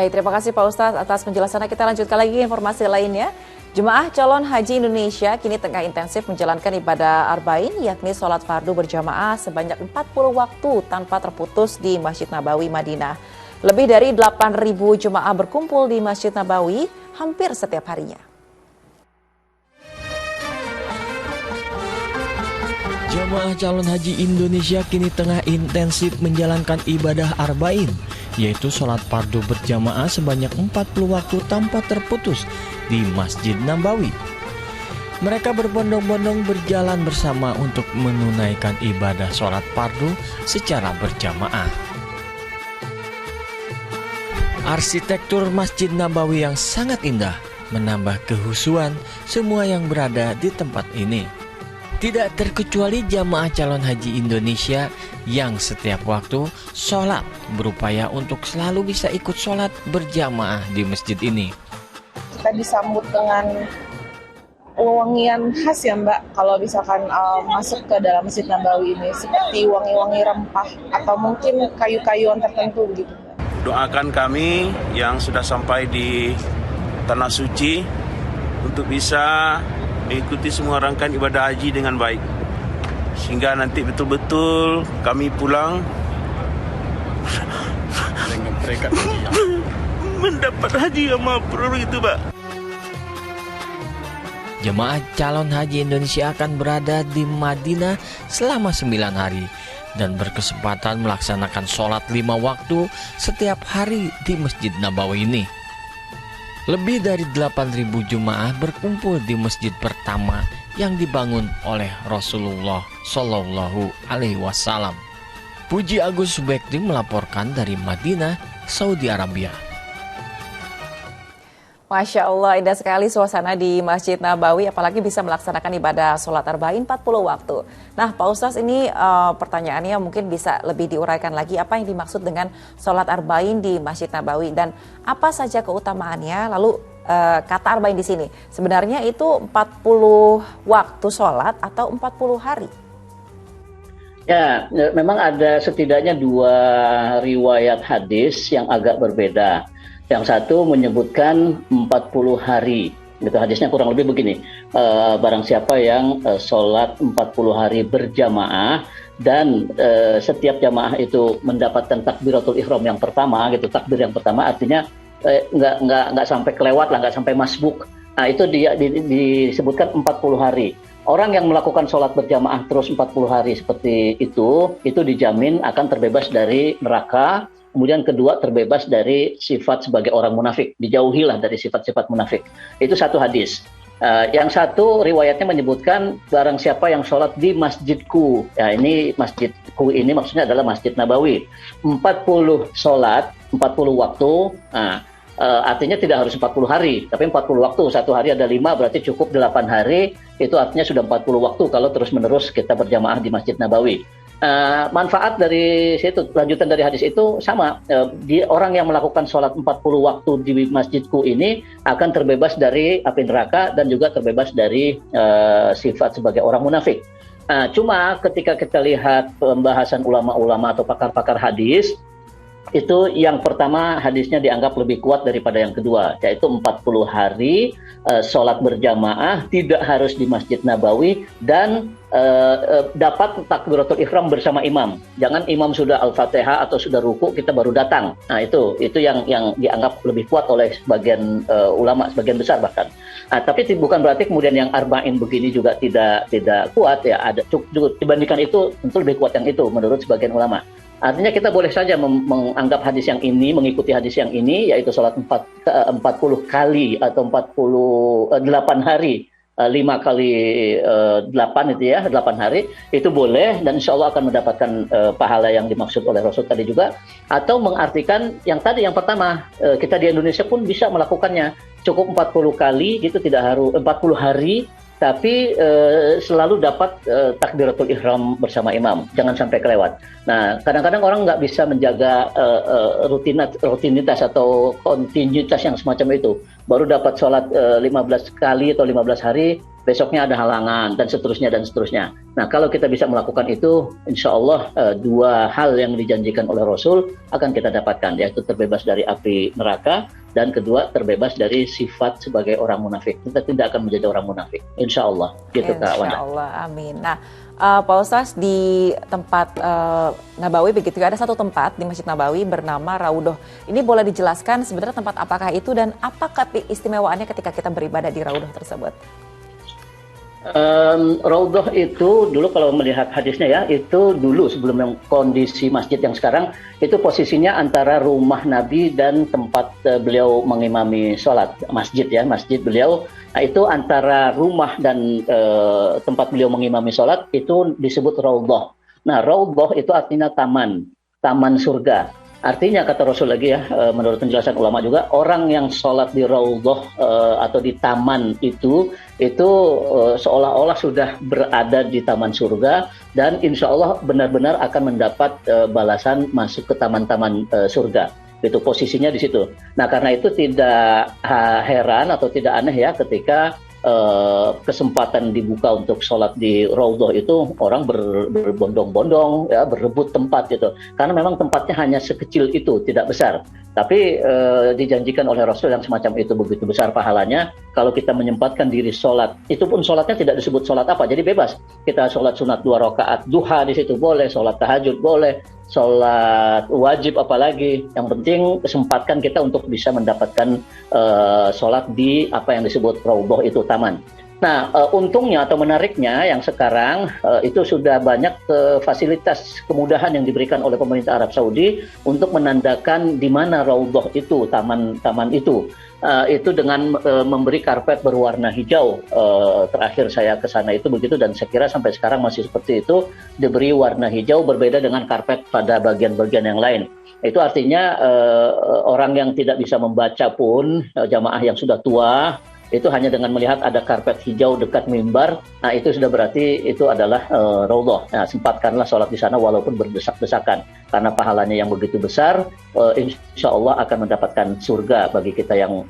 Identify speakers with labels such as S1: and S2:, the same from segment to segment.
S1: Baik, terima kasih Pak Ustadz atas penjelasannya. Kita lanjutkan lagi informasi lainnya. Jemaah calon haji Indonesia kini tengah intensif menjalankan ibadah Arba'in, yakni sholat fardu berjamaah sebanyak 40 waktu tanpa terputus di Masjid Nabawi, Madinah. Lebih dari 8.000 jemaah berkumpul di Masjid Nabawi hampir setiap harinya.
S2: Jemaah calon haji Indonesia kini tengah intensif menjalankan ibadah Arba'in, yaitu sholat fardu berjamaah sebanyak 40 waktu tanpa terputus di Masjid Nabawi. Mereka berbondong-bondong berjalan bersama untuk menunaikan ibadah sholat fardu secara berjamaah. Arsitektur Masjid Nabawi yang sangat indah menambah kehusuan semua yang berada di tempat ini. Tidak terkecuali jamaah calon haji Indonesia yang setiap waktu sholat berupaya untuk selalu bisa ikut sholat berjamaah di masjid ini.
S3: Kita disambut dengan wangian khas ya Mbak, kalau misalkan masuk ke dalam Masjid Nabawi ini, seperti wangi-wangi rempah atau mungkin kayu-kayuan tertentu gitu.
S4: Doakan kami yang sudah sampai di Tanah Suci untuk bisa mengikuti semua rangkaian ibadah haji dengan baik, sehingga nanti betul-betul kami pulang dengan mereka mendapat haji yang mabrur itu, Pak.
S2: Jemaah calon haji Indonesia akan berada di Madinah selama 9 hari dan berkesempatan melaksanakan sholat 5 waktu setiap hari di Masjid Nabawi ini. Lebih dari 8.000 jemaah berkumpul di masjid pertama yang dibangun oleh Rasulullah Shallallahu Alaihi Wasallam. Puji Agus Subekti melaporkan dari Madinah, Saudi Arabia.
S1: Masya Allah, indah sekali suasana di Masjid Nabawi, apalagi bisa melaksanakan ibadah sholat Arba'in 40 waktu. Nah Pak Ustadz, ini pertanyaannya mungkin bisa lebih diuraikan lagi, apa yang dimaksud dengan sholat Arba'in di Masjid Nabawi dan apa saja keutamaannya, lalu kata Arba'in di sini, sebenarnya itu 40 waktu sholat atau 40 hari?
S5: Ya, memang ada setidaknya 2 riwayat hadis yang agak berbeda. Yang satu menyebutkan 40 hari, gitu. Hadisnya kurang lebih begini, barang siapa yang sholat 40 hari berjamaah dan setiap jamaah itu mendapatkan takbiratul ihram yang pertama, gitu. Takbir yang pertama artinya nggak sampai kelewat lah, nggak sampai masbuk. Nah itu disebutkan 40 hari. Orang yang melakukan sholat berjamaah terus 40 hari seperti itu dijamin akan terbebas dari neraka. Kemudian kedua, terbebas dari sifat sebagai orang munafik, dijauhilah dari sifat-sifat munafik. Itu satu hadis. Yang satu riwayatnya menyebutkan barang siapa yang sholat di masjidku. Ya, ini masjidku ini maksudnya adalah Masjid Nabawi. 40 sholat, 40 waktu. Nah, artinya tidak harus 40 hari, tapi 40 waktu. Satu hari ada 5, berarti cukup 8 hari. Itu artinya sudah 40 waktu kalau terus-menerus kita berjamaah di Masjid Nabawi. Manfaat dari situ, lanjutan dari hadis itu sama, orang yang melakukan sholat 40 waktu di masjidku ini akan terbebas dari api neraka dan juga terbebas dari sifat sebagai orang munafik. Cuma ketika kita lihat pembahasan ulama-ulama atau pakar-pakar hadis, itu yang pertama hadisnya dianggap lebih kuat daripada yang kedua, yaitu 40 hari sholat berjamaah tidak harus di Masjid Nabawi dan dapat takbiratul ihram bersama imam. Jangan imam sudah Al-Fatihah atau sudah ruku kita baru datang. Nah itu yang dianggap lebih kuat oleh sebagian ulama, sebagian besar bahkan. Tapi bukan berarti kemudian yang Arba'in begini juga tidak kuat ya. Ada dibandingkan itu tentu lebih kuat yang itu menurut sebagian ulama. Artinya kita boleh saja menganggap hadis yang ini, mengikuti hadis yang ini, yaitu sholat 40 kali atau 48 hari, 5 kali 8 itu ya, 8 hari, itu boleh dan insya Allah akan mendapatkan pahala yang dimaksud oleh Rasul tadi juga. Atau mengartikan yang tadi, yang pertama, kita di Indonesia pun bisa melakukannya, cukup 40 kali, gitu, tidak harus 40 hari, tapi selalu dapat takbiratul ihram bersama imam, jangan sampai kelewat. Nah, kadang-kadang orang nggak bisa menjaga rutinitas atau kontinuitas yang semacam itu. Baru dapat sholat 15 kali atau 15 hari, besoknya ada halangan, dan seterusnya dan seterusnya. Nah, kalau kita bisa melakukan itu, insya Allah dua hal yang dijanjikan oleh Rasul akan kita dapatkan, yaitu terbebas dari api neraka, dan kedua terbebas dari sifat sebagai orang munafik. Kita tidak akan menjadi orang munafik, insya Allah. Gitu, Kak Wanda.
S1: Insya Allah, amin. Nah, Pak Ustaz, di tempat Nabawi begitu, ada satu tempat di Masjid Nabawi bernama Raudhoh. Ini boleh dijelaskan sebenarnya tempat apakah itu dan apakah istimewaannya ketika kita beribadah di Raudhoh tersebut?
S5: Raudhoh itu dulu kalau melihat hadisnya ya, itu dulu sebelum yang kondisi masjid yang sekarang, itu posisinya antara rumah Nabi dan tempat beliau mengimami sholat, masjid ya, masjid beliau. Nah, itu antara rumah dan tempat beliau mengimami sholat itu disebut Raudhoh. Nah, Raudhoh itu artinya taman, taman surga. Artinya kata Rasul lagi ya, menurut penjelasan ulama juga, orang yang sholat di Raudhoh atau di taman itu seolah-olah sudah berada di taman surga, dan insya Allah benar-benar akan mendapat balasan masuk ke taman-taman surga. Itu posisinya di situ. Nah, karena itu tidak heran atau tidak aneh ya ketika kesempatan dibuka untuk sholat di Raudhoh itu orang berbondong-bondong ya, berebut tempat gitu, karena memang tempatnya hanya sekecil itu, tidak besar, tapi dijanjikan oleh Rasul yang semacam itu begitu besar pahalanya kalau kita menyempatkan diri sholat. Itu pun sholatnya tidak disebut sholat apa, jadi bebas, kita sholat sunat 2 rakaat duha di situ boleh, sholat tahajud boleh, sholat wajib apalagi, yang penting kesempatkan kita untuk bisa mendapatkan sholat di apa yang disebut Raudhoh itu, taman. Nah, untungnya atau menariknya yang sekarang itu sudah banyak fasilitas kemudahan yang diberikan oleh pemerintah Arab Saudi untuk menandakan di mana Raudhoh itu, taman itu. Itu dengan memberi karpet berwarna hijau. Terakhir saya ke sana itu begitu, dan saya kira sampai sekarang masih seperti itu, diberi warna hijau berbeda dengan karpet pada bagian-bagian yang lain. Itu artinya orang yang tidak bisa membaca pun, jamaah yang sudah tua, itu hanya dengan melihat ada karpet hijau dekat mimbar, nah itu sudah berarti itu adalah Raudhoh. Nah, sempatkanlah sholat di sana walaupun berdesak-desakan, karena pahalanya yang begitu besar, insya Allah akan mendapatkan surga bagi kita yang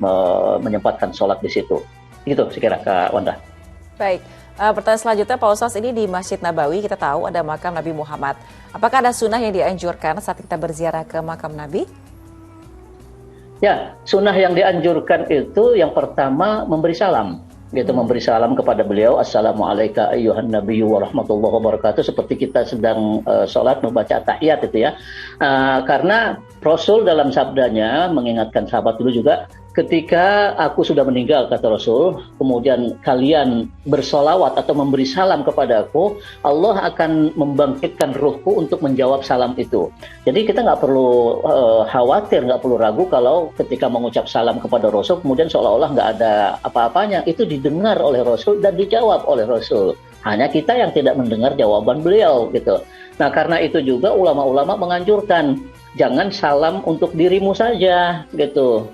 S5: menyempatkan sholat di situ. Gitu sekira Kak Wanda.
S1: Baik, pertanyaan selanjutnya Pak Ustaz, ini di Masjid Nabawi kita tahu ada makam Nabi Muhammad. Apakah ada sunnah yang dianjurkan saat kita berziarah ke makam Nabi?
S5: Ya, sunnah yang dianjurkan itu yang pertama memberi salam. Gitu, memberi salam kepada beliau, Assalamualaikum ayyuhan nabiyyu wa rahmatullahi wabarakatuh, seperti kita sedang sholat membaca tahiyat itu ya. Karena Rasul dalam sabdanya mengingatkan sahabat dulu juga, ketika aku sudah meninggal, kata Rasul, kemudian kalian bersolawat atau memberi salam kepada aku, Allah akan membangkitkan ruhku untuk menjawab salam itu. Jadi kita nggak perlu khawatir, nggak perlu ragu kalau ketika mengucap salam kepada Rasul, kemudian seolah-olah nggak ada apa-apanya. Itu didengar oleh Rasul dan dijawab oleh Rasul. Hanya kita yang tidak mendengar jawaban beliau gitu. Nah, karena itu juga ulama-ulama menganjurkan, jangan salam untuk dirimu saja gitu,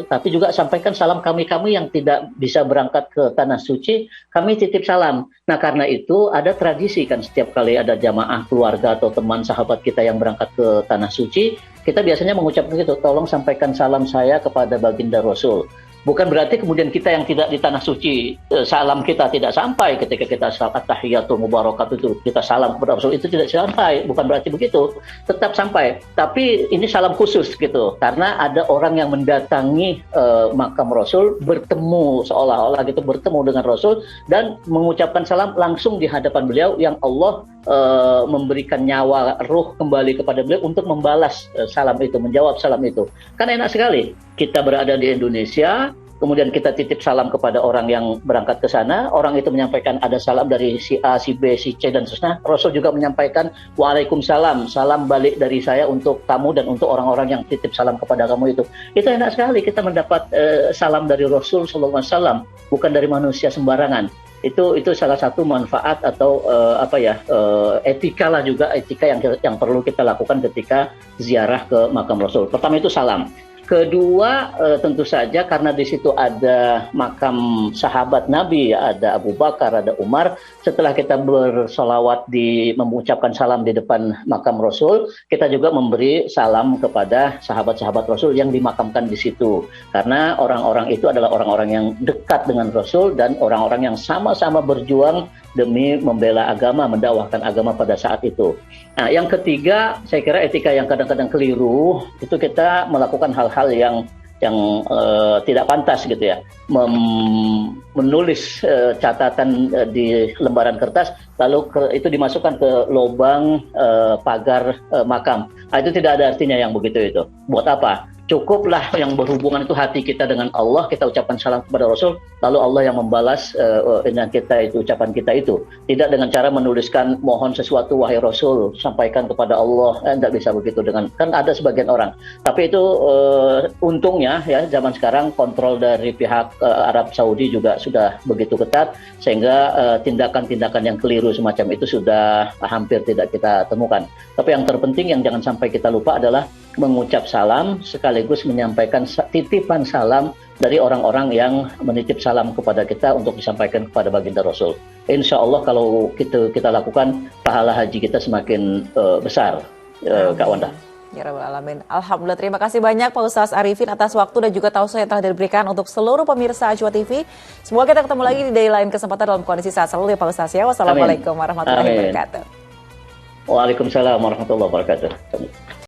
S5: tapi juga sampaikan salam kami yang tidak bisa berangkat ke tanah suci, kami titip salam. Nah, karena itu ada tradisi kan, setiap kali ada jamaah keluarga atau teman sahabat kita yang berangkat ke tanah suci, kita biasanya mengucapkan gitu, tolong sampaikan salam saya kepada baginda Rasul. Bukan berarti kemudian kita yang tidak di tanah suci, salam kita tidak sampai ketika kita salat tahiyatul mubarakat itu, kita salam kepada Rasul, itu tidak sampai, bukan berarti begitu, tetap sampai. Tapi ini salam khusus gitu, karena ada orang yang mendatangi makam Rasul, bertemu seolah-olah gitu, bertemu dengan Rasul dan mengucapkan salam langsung di hadapan beliau, yang Allah memberikan nyawa ruh kembali kepada beliau untuk membalas salam itu, menjawab salam itu. Kan enak sekali kita berada di Indonesia, kemudian kita titip salam kepada orang yang berangkat ke sana, orang itu menyampaikan ada salam dari si A, si B, si C dan seterusnya. Rasul juga menyampaikan Waalaikumsalam, salam balik dari saya untuk kamu dan untuk orang-orang yang titip salam kepada kamu itu. Itu enak sekali kita mendapat salam dari Rasul SAW, bukan dari manusia sembarangan. Itu salah satu manfaat atau etika lah juga, etika yang perlu kita lakukan ketika ziarah ke makam Rasul. Pertama itu salam. Kedua, tentu saja karena di situ ada makam sahabat Nabi, ada Abu Bakar, ada Umar. Setelah kita bersolawat mengucapkan salam di depan makam Rasul, kita juga memberi salam kepada sahabat-sahabat Rasul yang dimakamkan di situ. Karena orang-orang itu adalah orang-orang yang dekat dengan Rasul dan orang-orang yang sama-sama berjuang demi membela agama, mendakwahkan agama pada saat itu. Nah, yang ketiga, saya kira etika yang kadang-kadang keliru itu kita melakukan hal-hal yang tidak pantas gitu ya, menulis catatan di lembaran kertas lalu itu dimasukkan ke lubang pagar makam. Nah, itu tidak ada artinya yang begitu itu. Buat apa? Cukuplah yang berhubungan itu hati kita dengan Allah, kita ucapkan salam kepada Rasul, lalu Allah yang membalas dengan kita itu ucapan kita itu. Tidak dengan cara menuliskan mohon sesuatu wahai Rasul, sampaikan kepada Allah. Tidak bisa begitu kan ada sebagian orang. Tapi itu untungnya ya zaman sekarang kontrol dari pihak Arab Saudi juga sudah begitu ketat sehingga tindakan-tindakan yang keliru semacam itu sudah hampir tidak kita temukan. Tapi yang terpenting yang jangan sampai kita lupa adalah mengucap salam sekaligus menyampaikan titipan salam dari orang-orang yang menitip salam kepada kita untuk disampaikan kepada baginda Rasul. Insya Allah kalau kita lakukan, pahala haji kita semakin besar, Kak Wanda.
S1: Ya Rabbal Alamin. Alhamdulillah, terima kasih banyak Pak Ustaz Arifin atas waktu dan juga tausiah yang telah diberikan untuk seluruh pemirsa Ajwa TV. Semoga kita ketemu lagi di day lain kesempatan dalam kondisi sehat selalu ya Pak Ustaz ya. Wassalamualaikum warahmatullahi wabarakatuh.
S5: Waalaikumsalam warahmatullahi wabarakatuh.